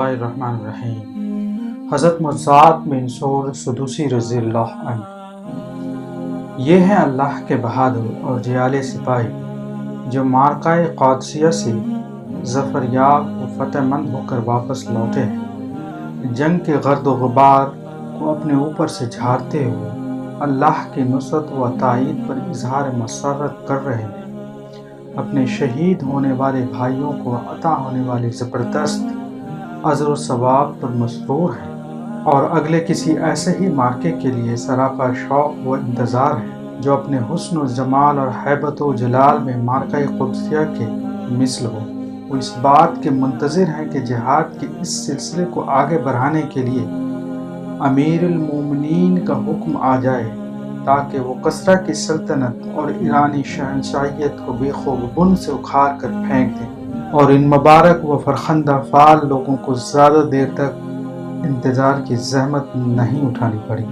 اللہ الرحمن الرحیم۔ حضرت مزاد بن سور سدوسی رضی اللہ عنہ یہ ہیں اللہ کے بہادر اور جیالے سپاہی جو معرکہ قادسیہ سے ظفر یاب و فتح مند ہو کر واپس لوٹے ہیں۔ جنگ کے گرد و غبار کو اپنے اوپر سے جھاڑتے ہوئے اللہ کی نصرت و تائید پر اظہار مسرت کر رہے ہیں۔ اپنے شہید ہونے والے بھائیوں کو عطا ہونے والی زبردست اجر و ثواب پر مسرور ہیں اور اگلے کسی ایسے ہی معرکے کے لیے سراپا شوق و انتظار ہیں جو اپنے حسن و جمال اور ہیبت و جلال میں معرکہ قادسیہ کے مثل ہو۔ وہ اس بات کے منتظر ہیں کہ جہاد کے اس سلسلے کو آگے بڑھانے کے لیے امیر المومنین کا حکم آ جائے تاکہ وہ کسریٰ کی سلطنت اور ایرانی شہنشاہیت کو بے خوب بن سے اکھاڑ کر پھینک دیں اور ان مبارک و فرخندہ فعال لوگوں کو زیادہ دیر تک انتظار کی زحمت نہیں اٹھانی پڑی۔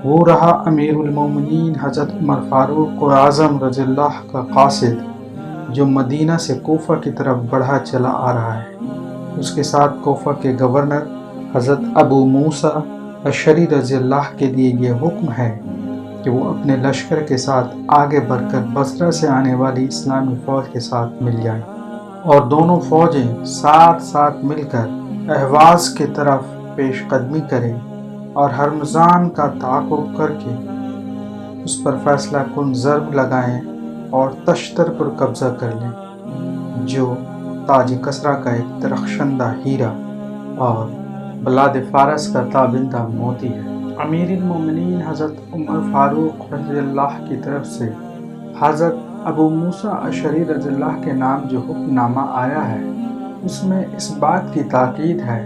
وہ رہا امیر المومنین حضرت عمر فاروق اعظم رضی اللہ کا قاصد جو مدینہ سے کوفہ کی طرف بڑھا چلا آ رہا ہے۔ اس کے ساتھ کوفہ کے گورنر حضرت ابو موسیٰ اشعری رضی اللہ کے لیے یہ حکم ہے کہ وہ اپنے لشکر کے ساتھ آگے بڑھ کر بصرہ سے آنے والی اسلامی فوج کے ساتھ مل جائیں اور دونوں فوجیں ساتھ ساتھ مل کر اہواز کی طرف پیش قدمی کریں اور ہرمزان کا تعاقب کر کے اس پر فیصلہ کن ضرب لگائیں اور تشتر پر قبضہ کر لیں جو تاج کسریٰ کا ایک درخشندہ ہیرا اور بلاد فارس کا تابندہ موتی ہے۔ امیر المومنین حضرت عمر فاروق رضی اللہ کی طرف سے حضرت ابو موسیٰ اشعری رضی اللہ کے نام جو حکم نامہ آیا ہے اس میں اس بات کی تاکید ہے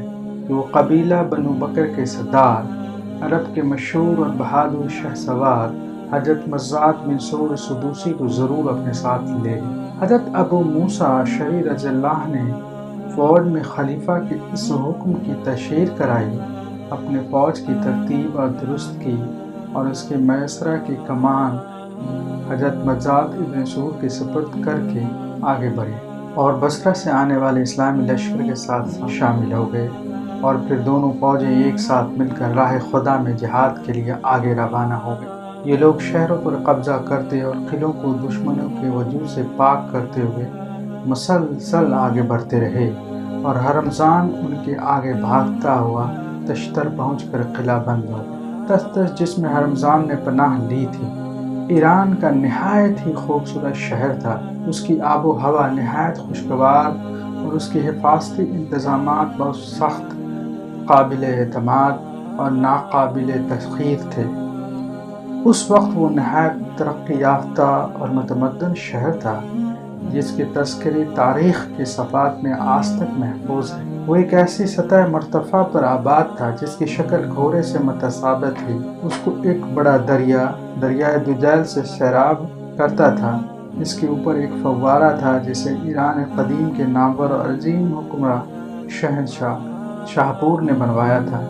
کہ وہ قبیلہ بنو بکر کے سردار عرب کے مشہور اور بہادر شہ سوار حضرت مزاد بن سور سدوسی کو ضرور اپنے ساتھ لے لیں۔ حضرت ابو موسیٰ اشعری رضی اللہ نے فوج میں خلیفہ کے اس حکم کی تشہیر کرائی، اپنے فوج کی ترتیب اور درست کی اور اس کے میسرہ کی کمان حضرت مزاد بن سور کے سپرد کر کے آگے بڑھے اور بصرہ سے آنے والے اسلامی لشکر کے ساتھ شامل ہو گئے اور پھر دونوں فوجیں ایک ساتھ مل کر راہ خدا میں جہاد کے لیے آگے روانہ ہو گئے۔ یہ لوگ شہروں پر قبضہ کرتے اور قلعوں کو دشمنوں کے ہجوم سے پاک کرتے ہوئے مسلسل آگے بڑھتے رہے اور ہرمزان ان کے آگے بھاگتا ہوا تشتر پہنچ کر قلعہ بند ہو گیا۔ تستر جس میں ہرمزان نے پناہ لی تھی ایران کا نہایت ہی خوبصورت شہر تھا۔ اس کی آب و ہوا نہایت خوشگوار اور اس کے حفاظتی انتظامات بہت سخت، قابل اعتماد اور ناقابل تسخیر تھے۔ اس وقت وہ نہایت ترقی یافتہ اور متمدن شہر تھا جس کے تذکرے تاریخ کے صفحات میں آج تک محفوظ ہے۔ وہ ایک ایسی سطح مرتفع پر آباد تھا جس کی شکل گھوڑے سے متشابہ تھی۔ اس کو ایک بڑا دریائے دجیل سے سیراب کرتا تھا۔ اس کے اوپر ایک فوارہ تھا جسے ایران قدیم کے نامور اور عظیم حکمراں شہنشاہ شاہپور نے بنوایا تھا۔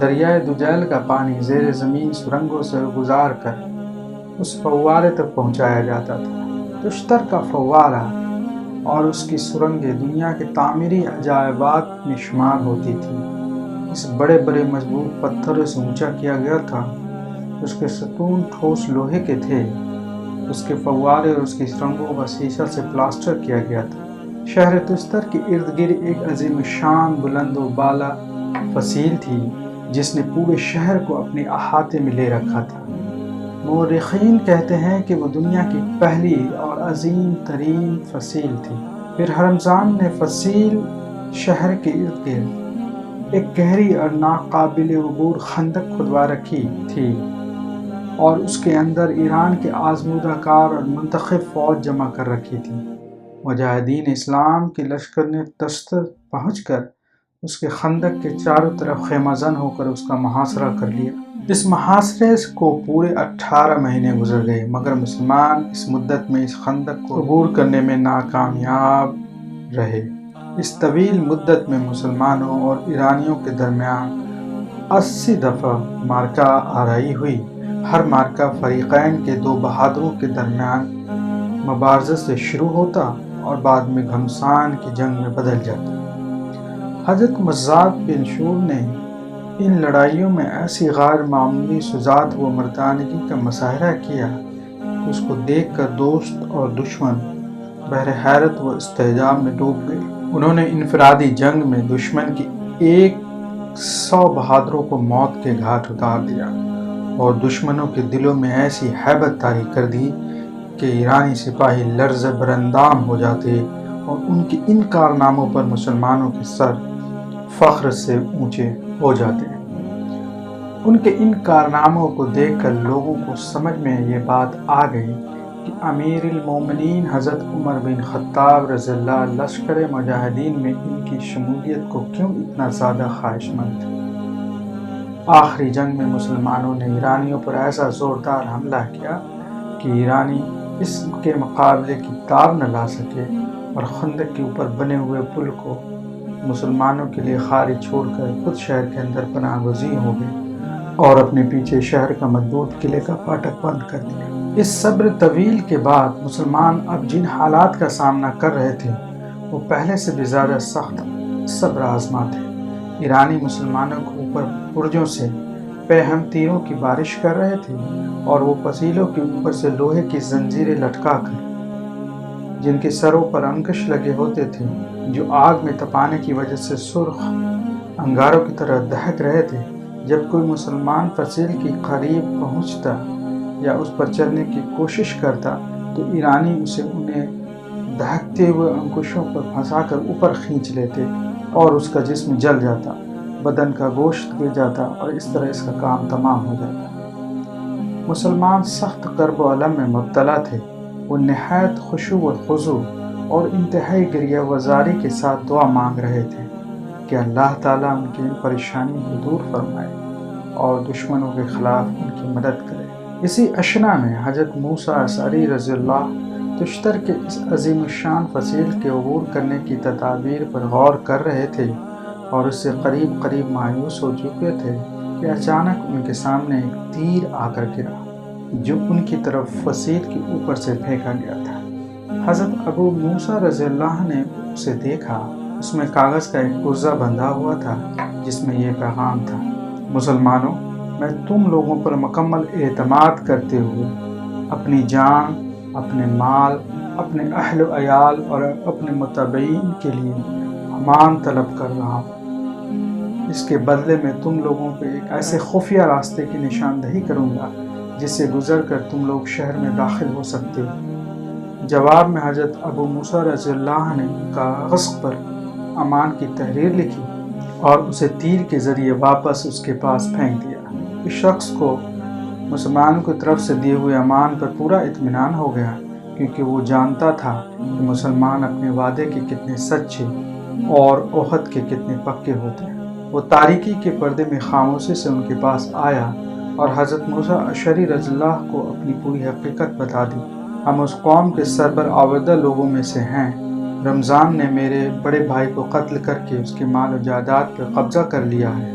دریائے دجیل کا پانی زیر زمین سرنگوں سے گزار کر اس فوارے تک پہنچایا جاتا تھا۔ تشتر کا فوارہ اور اس کی سرنگیں دنیا کے تعمیری عجائبات میں شمار ہوتی تھیں۔ اس بڑے بڑے مضبوط پتھروں سے اونچا کیا گیا تھا۔ اس کے ستون ٹھوس لوہے کے تھے۔ اس کے فوارے اور اس کی سرنگوں کا شیشہ سے پلاسٹر کیا گیا تھا۔ شہر تستر کے ارد گرد ایک عظیم شان بلند و بالا فصیل تھی جس نے پورے شہر کو اپنے احاطے میں لے رکھا تھا۔ مورخین کہتے ہیں کہ وہ دنیا کی پہلی اور عظیم ترین فصیل تھی۔ پھر ہرمزان نے فصیل شہر کے ارد گرد ایک گہری اور ناقابل عبور خندق کھدوا رکھی تھی اور اس کے اندر ایران کے آزمودہ کار اور منتخب فوج جمع کر رکھی تھی۔ مجاہدین اسلام کے لشکر نے تستر پہنچ کر اس کے خندق کے چاروں طرف خیمہ زن ہو کر اس کا محاصرہ کر لیا۔ اس محاصرے کو پورے 18 مہینے گزر گئے مگر مسلمان اس مدت میں اس خندق کو عبور کرنے میں ناکامیاب رہے۔ اس طویل مدت میں مسلمانوں اور ایرانیوں کے درمیان 80 دفعہ معرکہ آرائی ہوئی۔ ہر معرکہ فریقین کے دو بہادروں کے درمیان مبارزہ سے شروع ہوتا اور بعد میں گھمسان کی جنگ میں بدل جاتا۔ حضرت مزاد بن شور نے ان لڑائیوں میں ایسی غیر معمولی شجاعت و مردانگی کا مظاہرہ کیا کہ اس کو دیکھ کر دوست اور دشمن بحر حیرت و استعجاب میں ڈوب گئے۔ انہوں نے انفرادی جنگ میں دشمن کی 100 بہادروں کو موت کے گھاٹ اتار دیا اور دشمنوں کے دلوں میں ایسی ہیبت طاری کر دی کہ ایرانی سپاہی لرزہ براندام ہو جاتے اور ان کے ان کارناموں پر مسلمانوں کے سر فخر سے اونچے ہو جاتے ہیں۔ ان کے ان کارناموں کو دیکھ کر لوگوں کو سمجھ میں یہ بات آ گئی کہ امیر المومنین حضرت عمر بن خطاب رضی اللہ لشکر مجاہدین میں ان کی شمولیت کو کیوں اتنا زیادہ خواہش مند تھے۔ آخری جنگ میں مسلمانوں نے ایرانیوں پر ایسا زوردار حملہ کیا کہ ایرانی اس کے مقابلے کی تاب نہ لا سکے اور خندق کے اوپر بنے ہوئے پل کو مسلمانوں کے لیے خالی چھوڑ کر خود شہر کے اندر پناہ گزین ہو گئے اور اپنے پیچھے شہر کا مضبوط قلعے کا پھاٹک بند کر دیا۔ اس صبر طویل کے بعد مسلمان اب جن حالات کا سامنا کر رہے تھے وہ پہلے سے بھی زیادہ سخت صبر آزما تھے۔ ایرانی مسلمانوں کو اوپر برجوں سے پہم تیروں کی بارش کر رہے تھے اور وہ پسیلوں کے اوپر سے لوہے کی زنجیریں لٹکا کر جن کے سروں پر انکش لگے ہوتے تھے جو آگ میں تپانے کی وجہ سے سرخ انگاروں کی طرح دہک رہے تھے، جب کوئی مسلمان فصیل کے قریب پہنچتا یا اس پر چلنے کی کوشش کرتا تو ایرانی اسے انہیں دہکتے ہوئے انکشوں پر پھنسا کر اوپر کھینچ لیتے اور اس کا جسم جل جاتا، بدن کا گوشت گر جاتا اور اس طرح اس کا کام تمام ہو جاتا۔ مسلمان سخت کرب و الم میں مبتلا تھے۔ وہ نہایت خشوع و خضوع اور انتہائی گریہ وزاری کے ساتھ دعا مانگ رہے تھے کہ اللہ تعالیٰ ان کی پریشانی کو دور فرمائے اور دشمنوں کے خلاف ان کی مدد کرے۔ اسی اشنا میں حضرت موسیٰ اشعری رضی اللہ تشتر کے اس عظیم الشان فصیل کے عبور کرنے کی تدابیر پر غور کر رہے تھے اور اس سے قریب مایوس ہو چکے تھے کہ اچانک ان کے سامنے ایک تیر آ کر گرا جو ان کی طرف فصیل کے اوپر سے پھینکا گیا تھا۔ حضرت ابو موسیٰ رضی اللہ نے اسے دیکھا۔ اس میں کاغذ کا ایک پرزہ بندھا ہوا تھا جس میں یہ پیغام تھا: مسلمانوں، میں تم لوگوں پر مکمل اعتماد کرتے ہوئے اپنی جان، اپنے مال، اپنے اہل و عیال اور اپنے متبعین کے لیے امان طلب کر رہا ہوں۔ اس کے بدلے میں تم لوگوں کو ایک ایسے خفیہ راستے کی نشاندہی کروں گا جس سے گزر کر تم لوگ شہر میں داخل ہو سکتے ہو۔ جواب میں حضرت ابو موسیٰ رضی اللہ نے کاغذ پر امان کی تحریر لکھی اور اسے تیر کے ذریعے واپس اس کے پاس پھینک دیا۔ اس شخص کو مسلمانوں کی طرف سے دیے ہوئے امان پر پورا اطمینان ہو گیا، کیونکہ وہ جانتا تھا کہ مسلمان اپنے وعدے کے کتنے سچے اور عہد کے کتنے پکے ہوتے ہیں۔ وہ تاریکی کے پردے میں خاموشی سے ان کے پاس آیا اور حضرت موسیٰ اشعری رضی اللہ کو اپنی پوری حقیقت بتا دی۔ ہم اس قوم کے سربر آوردہ لوگوں میں سے ہیں۔ رمضان نے میرے بڑے بھائی کو قتل کر کے اس کے مال و جائیداد پر قبضہ کر لیا ہے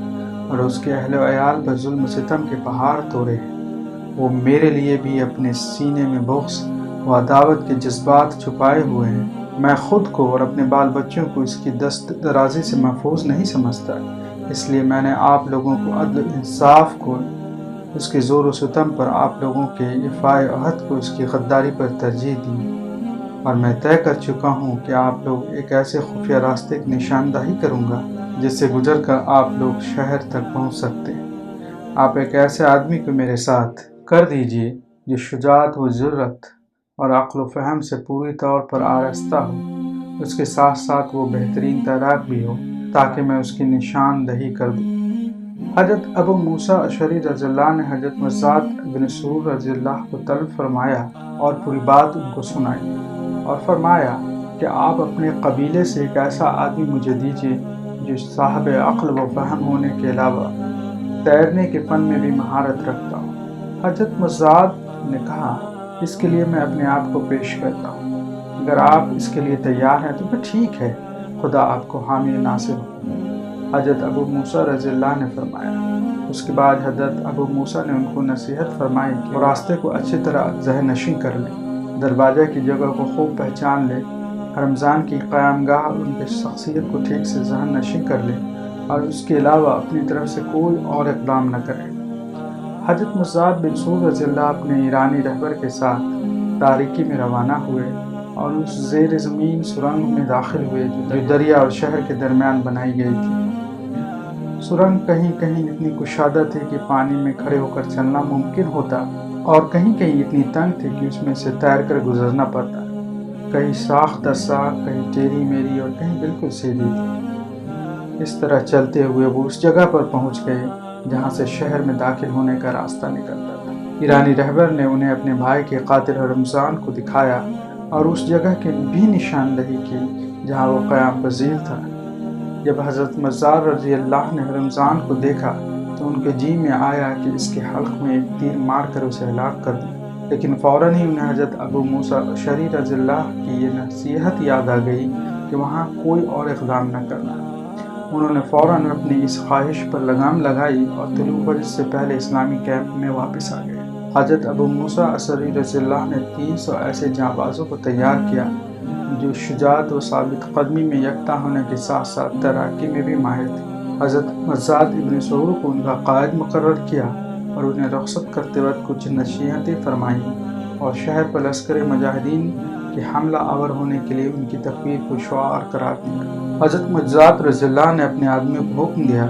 اور اس کے اہل و عیال پر ظلم و ستم کے پہاڑ توڑے ہیں۔ وہ میرے لیے بھی اپنے سینے میں بغض و عداوت کے جذبات چھپائے ہوئے ہیں۔ میں خود کو اور اپنے بال بچوں کو اس کی دست درازی سے محفوظ نہیں سمجھتا، اس لیے میں نے آپ لوگوں کو عدل و انصاف کو اس کے زور و ستم پر، آپ لوگوں کے ایفائے عہد کو اس کی غداری پر ترجیح دی، اور میں طے کر چکا ہوں کہ آپ لوگ ایک ایسے خفیہ راستے کی نشاندہی کروں گا جس سے گزر کر آپ لوگ شہر تک پہنچ سکتے ہیں۔ آپ ایک ایسے آدمی کو میرے ساتھ کر دیجئے جو شجاعت و جرأت اور عقل و فہم سے پوری طور پر آراستہ ہو، اس کے ساتھ ساتھ وہ بہترین تیراک بھی ہو تاکہ میں اس کی نشاندہی کر دوں۔ حضرت ابو موسیٰ اشعری رضی اللہ نے حضرت مزاد بن شور رضی اللہ کو طلب فرمایا اور پوری بات ان کو سنائی اور فرمایا کہ آپ اپنے قبیلے سے ایک ایسا آدمی مجھے دیجیے جو صاحب عقل و فہم ہونے کے علاوہ تیرنے کے فن میں بھی مہارت رکھتا ہو۔ حضرت مزاد نے کہا، اس کے لیے میں اپنے آپ کو پیش کرتا ہوں۔ اگر آپ اس کے لیے تیار ہیں تو پھر ٹھیک ہے، خدا آپ کو حامی ناصر ہو۔ حضرت ابو موسیٰ رضی اللہ نے فرمایا۔ اس کے بعد حضرت ابو موسیٰ نے ان کو نصیحت فرمائی کہ وہ راستے کو اچھی طرح ذہن نشین کر لیں، دروازے کی جگہ کو خوب پہچان لیں رمضان کی قیام گاہ ان کی شخصیت کو ٹھیک سے ذہن نشین کر لے اور اس کے علاوہ اپنی طرف سے کوئی اور اقدام نہ کرے۔ حضرت مصعب بن سعود رضی اللہ اپنے ایرانی رہبر کے ساتھ تاریکی میں روانہ ہوئے اور اس زیر زمین سرنگ میں داخل ہوئے جو دریا اور شہر کے درمیان بنائی گئی تھی۔ سرنگ کہیں کہیں اتنی کشادہ تھی کہ پانی میں کھڑے ہو کر چلنا ممکن ہوتا اور کہیں کہیں اتنی تنگ تھی کہ اس میں سے تیر کر گزرنا پڑتا، کہیں ساخ در ساخ، کہیں ٹیڑھی میری اور کہیں بالکل سیدھی تھی۔ اس طرح چلتے ہوئے وہ اس جگہ پر پہنچ گئے جہاں سے شہر میں داخل ہونے کا راستہ نکلتا تھا۔ ایرانی رہبر نے انہیں اپنے بھائی کے قاتل رمضان کو دکھایا اور اس جگہ کی بھی نشاندہی کی جہاں وہ قیام پذیر تھا۔ جب حضرت مصعب رضی اللہ نے رمضان کو دیکھا تو ان کے جی میں آیا کہ اس کے حلق میں ایک تیر مار کر اسے ہلاک کر دیں، لیکن فوراً ہی انہیں حضرت ابو موسیٰ اشعری رضی اللہ کی یہ نصیحت یاد آ گئی کہ وہاں کوئی اور اقدام نہ کرنا۔ انہوں نے فوراً اپنی اس خواہش پر لگام لگائی اور طلوع فجر سے پہلے اسلامی کیمپ میں واپس آ گئے۔ حضرت ابو موسیٰ اشعری رضی اللہ نے 300 ایسے جانبازوں کو تیار کیا جو شجاعت و ثابت قدمی میں یکتا ہونے کے ساتھ ساتھ تیراکی میں بھی ماہر تھے۔ حضرت مصعب ابن سعود کو ان کا قائد مقرر کیا اور انہیں رخصت کرتے وقت کچھ نصیحتیں فرمائیں اور شہر پر لشکر مجاہدین کے حملہ آور ہونے کے لیے ان کی تکبیر کو شعار قرار دیا۔ حضرت مصعب رضی اللہ نے اپنے آدمیوں کو حکم دیا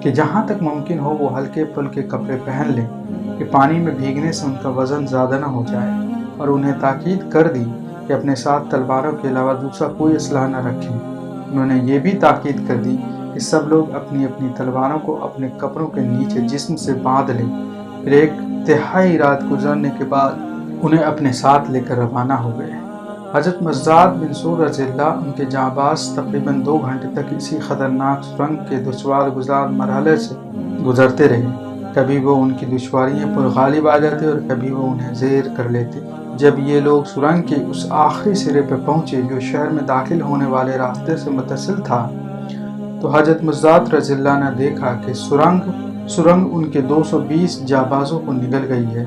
کہ جہاں تک ممکن ہو وہ ہلکے پھلکے کپڑے پہن لیں کہ پانی میں بھیگنے سے ان کا وزن زیادہ نہ ہو جائے، اور انہیں تاکید کر دی کہ اپنے ساتھ تلواروں کے علاوہ دوسرا کوئی اسلحہ نہ رکھیں۔ انہوں نے یہ بھی تاکید کر دی کہ سب لوگ اپنی اپنی تلواروں کو اپنے کپڑوں کے نیچے جسم سے باندھ لیں۔ پھر ایک تہائی رات گزرنے کے بعد انہیں اپنے ساتھ لے کر روانہ ہو گئے۔ حضرت مصعب بن سعود رضی اللہ ان کے جانباز تقریباً 2 گھنٹے تک اسی خطرناک سرنگ کے دشوار گزار مرحلے سے گزرتے رہے۔ کبھی وہ ان کی دشواریوں پر غالب آ جاتے اور کبھی وہ انہیں زیر کر لیتے۔ جب یہ لوگ سرنگ کے اس آخری سرے پر پہنچے جو شہر میں داخل ہونے والے راستے سے متصل تھا تو حضرت مصعب رضی اللہ نے دیکھا کہ سرنگ ان کے 220 جانبازوں کو نگل گئی ہے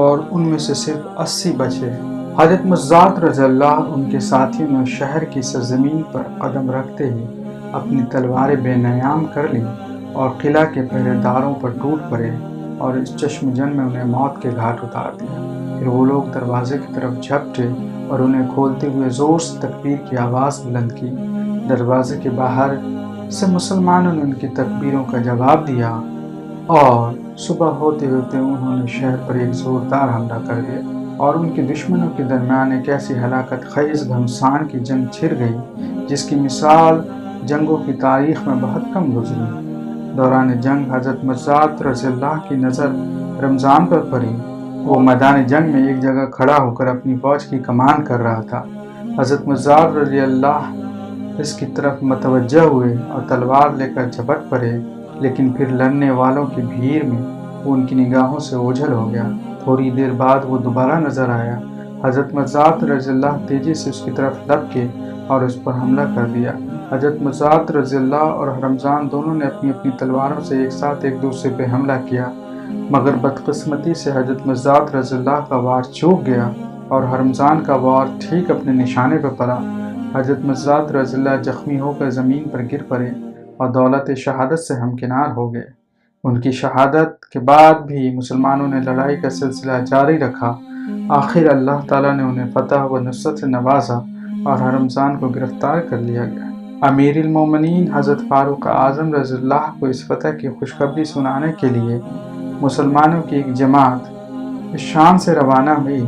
اور ان میں سے صرف 80 بچے۔ حضرت مصعب رضی اللہ ان کے ساتھیوں نے شہر کی سرزمین پر قدم رکھتے ہی اپنی تلواریں بے نیام کر لیں اور قلعہ کے پہرے داروں پر ٹوٹ پڑے اور اس چشم جن میں انہیں موت کے گھاٹ اتار دیا۔ پھر وہ لوگ دروازے کی طرف جھپٹے اور انہیں کھولتے ہوئے زور سے تکبیر کی آواز بلند کی۔ دروازے کے باہر سے مسلمانوں نے ان کی تکبیروں کا جواب دیا اور صبح ہوتے ہوتے انہوں نے شہر پر ایک زوردار حملہ کر دیا اور ان کے دشمنوں کے درمیان ایک ایسی ہلاکت خیز گھمسان کی جنگ چھڑ گئی جس کی مثال جنگوں کی تاریخ میں بہت کم گزری۔ دوران جنگ حضرت مصعب رضی اللہ کی نظر رمضان پر پڑی۔ وہ میدان جنگ میں ایک جگہ کھڑا ہو کر اپنی فوج کی کمان کر رہا تھا۔ حضرت مصعب رضی اللہ اس کی طرف متوجہ ہوئے اور تلوار لے کر جھپٹ پڑے، لیکن پھر لڑنے والوں کی بھیڑ میں وہ ان کی نگاہوں سے اوجھل ہو گیا۔ تھوڑی دیر بعد وہ دوبارہ نظر آیا۔ حضرت مصعب رضی اللہ تیزی سے اس کی طرف لپکے اور اس پر حملہ کر دیا۔ حضرت مصعب رضی اللہ اور رمضان دونوں نے اپنی اپنی تلواروں سے ایک ساتھ ایک دوسرے پہ حملہ کیا، مگر بدقسمتی سے حضرت مصعب رضی اللہ کا وار چوک گیا اور رمضان کا وار ٹھیک اپنے نشانے پر پڑا۔ حضرت مصعب رضی اللہ زخمی ہو کر زمین پر گر پڑے اور دولت شہادت سے ہمکنار ہو گئے۔ ان کی شہادت کے بعد بھی مسلمانوں نے لڑائی کا سلسلہ جاری رکھا۔ آخر اللہ تعالیٰ نے انہیں فتح و نصرت سے نوازا اور رمضان کو گرفتار کر لیا گیا۔ امیر المومنین حضرت فاروق اعظم رضی اللہ کو اس فتح کی خوشخبری سنانے کے لیے مسلمانوں کی ایک جماعت اس شام سے روانہ ہوئی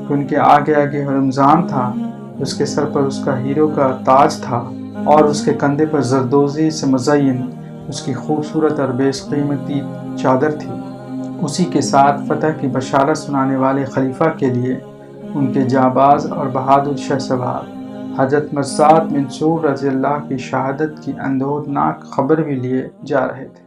کہ ان کے آگے آگے رمضان تھا، اس کے سر پر اس کا ہیروں کا تاج تھا اور اس کے کندھے پر زردوزی سے مزین اس کی خوبصورت اور بیش قیمتی چادر تھی۔ اسی کے ساتھ فتح کی بشارت سنانے والے خلیفہ کے لیے ان کے جانباز اور بہادر شہ سوار حضرت مصعب بن سعود رضی اللہ کی شہادت کی اندوہناک خبر بھی لیے جا رہے تھے۔